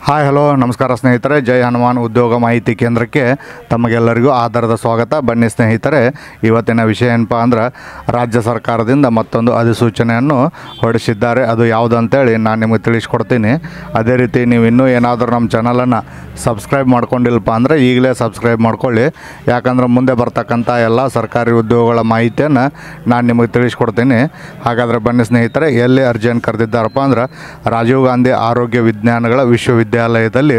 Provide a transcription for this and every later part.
Hi hello ನಮಸ್ಕಾರ ಸ್ನೇಹಿತರೆ, ಜೈ ಹನುಮಾನ್ ಉದ್ಯೋಗ ಮಾಹಿತಿ ಕೇಂದ್ರಕ್ಕೆ ತಮಗೆಲ್ಲರಿಗೂ ಆಧಾರದ ಸ್ವಾಗತ. ಬನ್ನಿ ಸ್ನೇಹಿತರೆ, ಇವತ್ತಿನ ವಿಷಯ ಏನಪ್ಪ ಅಂದ್ರೆ ರಾಜ್ಯ ಸರ್ಕಾರದಿಂದ ಮತ್ತೊಂದು ಅಧಿಸೂಚನೆಯನ್ನು ಹೊರಡಿಸಿದ್ದಾರೆ. ಅದು ಯಾವುದು ಅಂತೇಳಿ ನಾನು ನಿಮಗೆ ತಿಳಿಸ್ಕೊಡ್ತೀನಿ. ಅದೇ ರೀತಿ ನೀವು ಇನ್ನೂ ಏನಾದರೂ ನಮ್ಮ ಚಾನಲನ್ನು ಸಬ್ಸ್ಕ್ರೈಬ್ ಮಾಡ್ಕೊಂಡಿಲ್ಲಪ್ಪ ಅಂದರೆ ಈಗಲೇ ಸಬ್ಸ್ಕ್ರೈಬ್ ಮಾಡ್ಕೊಳ್ಳಿ. ಯಾಕಂದ್ರೆ ಮುಂದೆ ಬರ್ತಕ್ಕಂಥ ಎಲ್ಲ ಸರ್ಕಾರಿ ಉದ್ಯೋಗಗಳ ಮಾಹಿತಿಯನ್ನು ನಾನು ನಿಮಗೆ ತಿಳಿಸ್ಕೊಡ್ತೀನಿ. ಹಾಗಾದರೆ ಬನ್ನಿ ಸ್ನೇಹಿತರೆ, ಎಲ್ಲಿ ಅರ್ಜಿಯನ್ನು ಕರೆದಿದ್ದಾರಪ್ಪ ಅಂದ್ರೆ ರಾಜೀವ್ ಗಾಂಧಿ ಆರೋಗ್ಯ ವಿಜ್ಞಾನಗಳ ವಿಶ್ವವಿದ್ಯಾಲಯದಲ್ಲಿ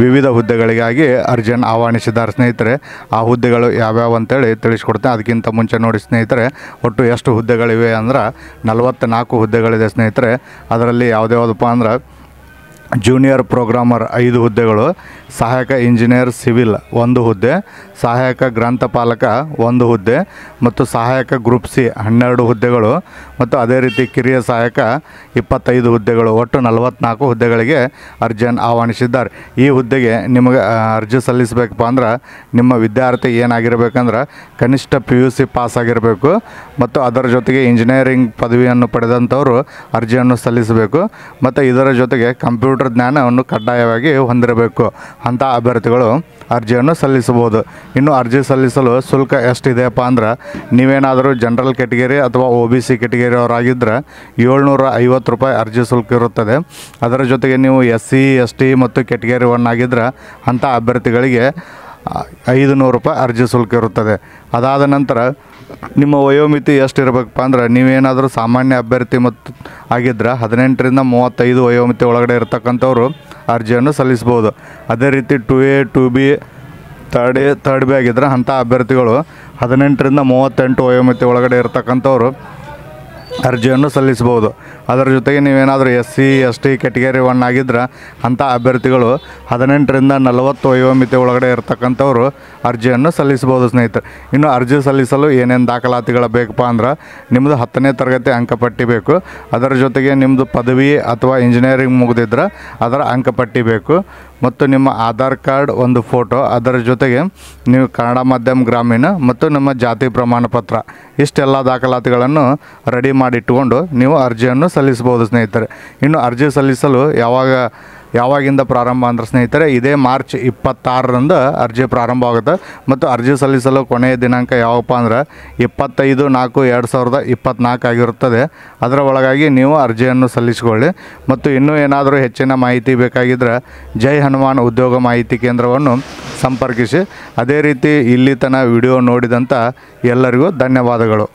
ವಿವಿಧ ಹುದ್ದೆಗಳಿಗಾಗಿ ಅರ್ಜಿಯನ್ನು ಆಹ್ವಾನಿಸಿದ್ದಾರೆ ಸ್ನೇಹಿತರೆ. ಆ ಹುದ್ದೆಗಳು ಯಾವ್ಯಾವ ಅಂತೇಳಿ ತಿಳಿಸ್ಕೊಡ್ತೇನೆ. ಅದಕ್ಕಿಂತ ಮುಂಚೆ ನೋಡಿ ಸ್ನೇಹಿತರೆ, ಒಟ್ಟು ಎಷ್ಟು ಹುದ್ದೆಗಳಿವೆ ಅಂದ್ರೆ 44 ಹುದ್ದೆಗಳಿದೆ ಸ್ನೇಹಿತರೆ. ಅದರಲ್ಲಿ ಯಾವುದ್ಯಾವುದಪ್ಪ ಅಂದ್ರೆ ಜೂನಿಯರ್ ಪ್ರೋಗ್ರಾಮರ್ 5 ಹುದ್ದೆಗಳು, ಸಹಾಯಕ ಇಂಜಿನಿಯರ್ ಸಿವಿಲ್ 1 ಹುದ್ದೆ, ಸಹಾಯಕ ಗ್ರಂಥಪಾಲಕ 1 ಹುದ್ದೆ ಮತ್ತು ಸಹಾಯಕ ಗ್ರೂಪ್ ಸಿ 12 ಹುದ್ದೆಗಳು ಮತ್ತು ಅದೇ ರೀತಿ ಕಿರಿಯ ಸಹಾಯಕ 25 ಹುದ್ದೆಗಳು. ಒಟ್ಟು 44 ಹುದ್ದೆಗಳಿಗೆ ಅರ್ಜಿಯನ್ನು ಆಹ್ವಾನಿಸಿದ್ದಾರೆ. ಈ ಹುದ್ದೆಗೆ ನಿಮಗೆ ಅರ್ಜಿ ಸಲ್ಲಿಸಬೇಕಪ್ಪ ಅಂದ್ರೆ ನಿಮ್ಮ ವಿದ್ಯಾರ್ಥಿ ಏನಾಗಿರಬೇಕಂದ್ರೆ ಕನಿಷ್ಠ PUC ಪಾಸ್ ಆಗಿರಬೇಕು ಮತ್ತು ಅದರ ಜೊತೆಗೆ ಇಂಜಿನಿಯರಿಂಗ್ ಪದವಿಯನ್ನು ಪಡೆದಂಥವರು ಅರ್ಜಿಯನ್ನು ಸಲ್ಲಿಸಬೇಕು ಮತ್ತು ಇದರ ಜೊತೆಗೆ ಕಂಪ್ಯೂಟರ್ ಜ್ಞಾನವನ್ನು ಕಡ್ಡಾಯವಾಗಿ ಹೊಂದಿರಬೇಕು. ಅಂಥ ಅಭ್ಯರ್ಥಿಗಳು ಅರ್ಜಿಯನ್ನು ಸಲ್ಲಿಸಬಹುದು. ಇನ್ನು ಅರ್ಜಿ ಸಲ್ಲಿಸಲು ಶುಲ್ಕ ಎಷ್ಟಿದೆಯಪ್ಪ ಅಂದ್ರೆ ನೀವೇನಾದರೂ ಜನರಲ್ ಕ್ಯಾಟಗರಿ ಅಥವಾ OBC ಕ್ಯಾಟಗರಿ ಅವರಾಗಿದ್ದರೆ 750 ರೂಪಾಯಿ ಅರ್ಜಿ ಶುಲ್ಕ ಇರುತ್ತದೆ. ಅದರ ಜೊತೆಗೆ ನೀವು SC ST ಮತ್ತು ಕ್ಯಾಟಗರಿ 1 ಆಗಿದ್ದರೆ ಅಂಥ ಅಭ್ಯರ್ಥಿಗಳಿಗೆ 500 ರೂಪಾಯಿ ಅರ್ಜಿ ಶುಲ್ಕ ಇರುತ್ತದೆ. ಅದಾದ ನಂತರ ನಿಮ್ಮ ವಯೋಮಿತಿ ಎಷ್ಟಿರಬೇಕಪ್ಪ ಅಂದ್ರೆ ನೀವೇನಾದರೂ ಸಾಮಾನ್ಯ ಅಭ್ಯರ್ಥಿ ಮತ್ತು ಆಗಿದ್ದರೆ 18ರಿಂದ 35 ವಯೋಮಿತಿ ಒಳಗಡೆ ಇರತಕ್ಕಂಥವ್ರು ಅರ್ಜಿಯನ್ನು ಸಲ್ಲಿಸ್ಬೋದು. ಅದೇ ರೀತಿ 2A 2B ಥರ್ಡ್ ಬಿ ಆಗಿದ್ದರೆ ಅಂಥ ಅಭ್ಯರ್ಥಿಗಳು 18ರಿಂದ 38 ವಯೋಮಿತಿ ಒಳಗಡೆ ಇರತಕ್ಕಂಥವ್ರು ಅರ್ಜಿಯನ್ನು ಸಲ್ಲಿಸ್ಬೋದು. ಅದರ ಜೊತೆಗೆ ನೀವೇನಾದರೂ SC ST ಕ್ಯಾಟಗರಿ 1 ಆಗಿದ್ದರೆ ಅಂಥ ಅಭ್ಯರ್ಥಿಗಳು 18ರಿಂದ 40 ವಯೋಮಿತಿ ಒಳಗಡೆ ಇರತಕ್ಕಂಥವ್ರು ಅರ್ಜಿಯನ್ನು ಸಲ್ಲಿಸ್ಬೋದು ಸ್ನೇಹಿತರೆ. ಇನ್ನು ಅರ್ಜಿ ಸಲ್ಲಿಸಲು ಏನೇನು ದಾಖಲಾತಿಗಳು ಬೇಕಪ್ಪ ಅಂದ್ರೆ ನಿಮ್ಮದು 10ನೇ ತರಗತಿ ಅಂಕಪಟ್ಟಿ ಬೇಕು. ಅದರ ಜೊತೆಗೆ ನಿಮ್ಮದು ಪದವಿ ಅಥವಾ ಇಂಜಿನಿಯರಿಂಗ್ ಮುಗಿದಿದ್ರೆ ಅದರ ಅಂಕಪಟ್ಟಿ ಬೇಕು ಮತ್ತು ನಿಮ್ಮ ಆಧಾರ್ ಕಾರ್ಡ್, ಒಂದು ಫೋಟೋ, ಅದರ ಜೊತೆಗೆ ನೀವು ಕನ್ನಡ ಮಾಧ್ಯಮ ಗ್ರಾಮೀಣ ಮತ್ತು ನಿಮ್ಮ ಜಾತಿ ಪ್ರಮಾಣ ಪತ್ರ, ಇಷ್ಟೆಲ್ಲ ದಾಖಲಾತಿಗಳನ್ನು ರೆಡಿ ಮಾಡಿಟ್ಟುಕೊಂಡು ನೀವು ಅರ್ಜಿಯನ್ನು ಸಲ್ಲಿಸ್ಬೋದು ಸ್ನೇಹಿತರೆ. ಇನ್ನು ಅರ್ಜಿ ಸಲ್ಲಿಸಲು ಯಾವಾಗಿಂದ ಪ್ರಾರಂಭ ಅಂದ್ರೆ ಸ್ನೇಹಿತರೆ ಇದೇ ಮಾರ್ಚ್ 26ರಂದು ಅರ್ಜಿ ಪ್ರಾರಂಭ ಆಗುತ್ತೆ ಮತ್ತು ಅರ್ಜಿ ಸಲ್ಲಿಸಲು ಕೊನೆಯ ದಿನಾಂಕ ಯಾವಪ್ಪ ಅಂದ್ರೆ 25/4/2024 ಆಗಿರುತ್ತದೆ. ಅದರ ಒಳಗಾಗಿ ನೀವು ಅರ್ಜಿಯನ್ನು ಸಲ್ಲಿಸಿಕೊಳ್ಳಿ. ಮತ್ತು ಇನ್ನೂ ಏನಾದರೂ ಹೆಚ್ಚಿನ ಮಾಹಿತಿ ಬೇಕಾಗಿದ್ದರೆ ಜೈ ಹನುಮಾನ್ ಉದ್ಯೋಗ ಮಾಹಿತಿ ಕೇಂದ್ರವನ್ನು ಸಂಪರ್ಕಿಸಿ. ಅದೇ ರೀತಿ ಇಲ್ಲಿ ತನಕ ವಿಡಿಯೋ ನೋಡಿದಂಥ ಎಲ್ಲರಿಗೂ ಧನ್ಯವಾದಗಳು.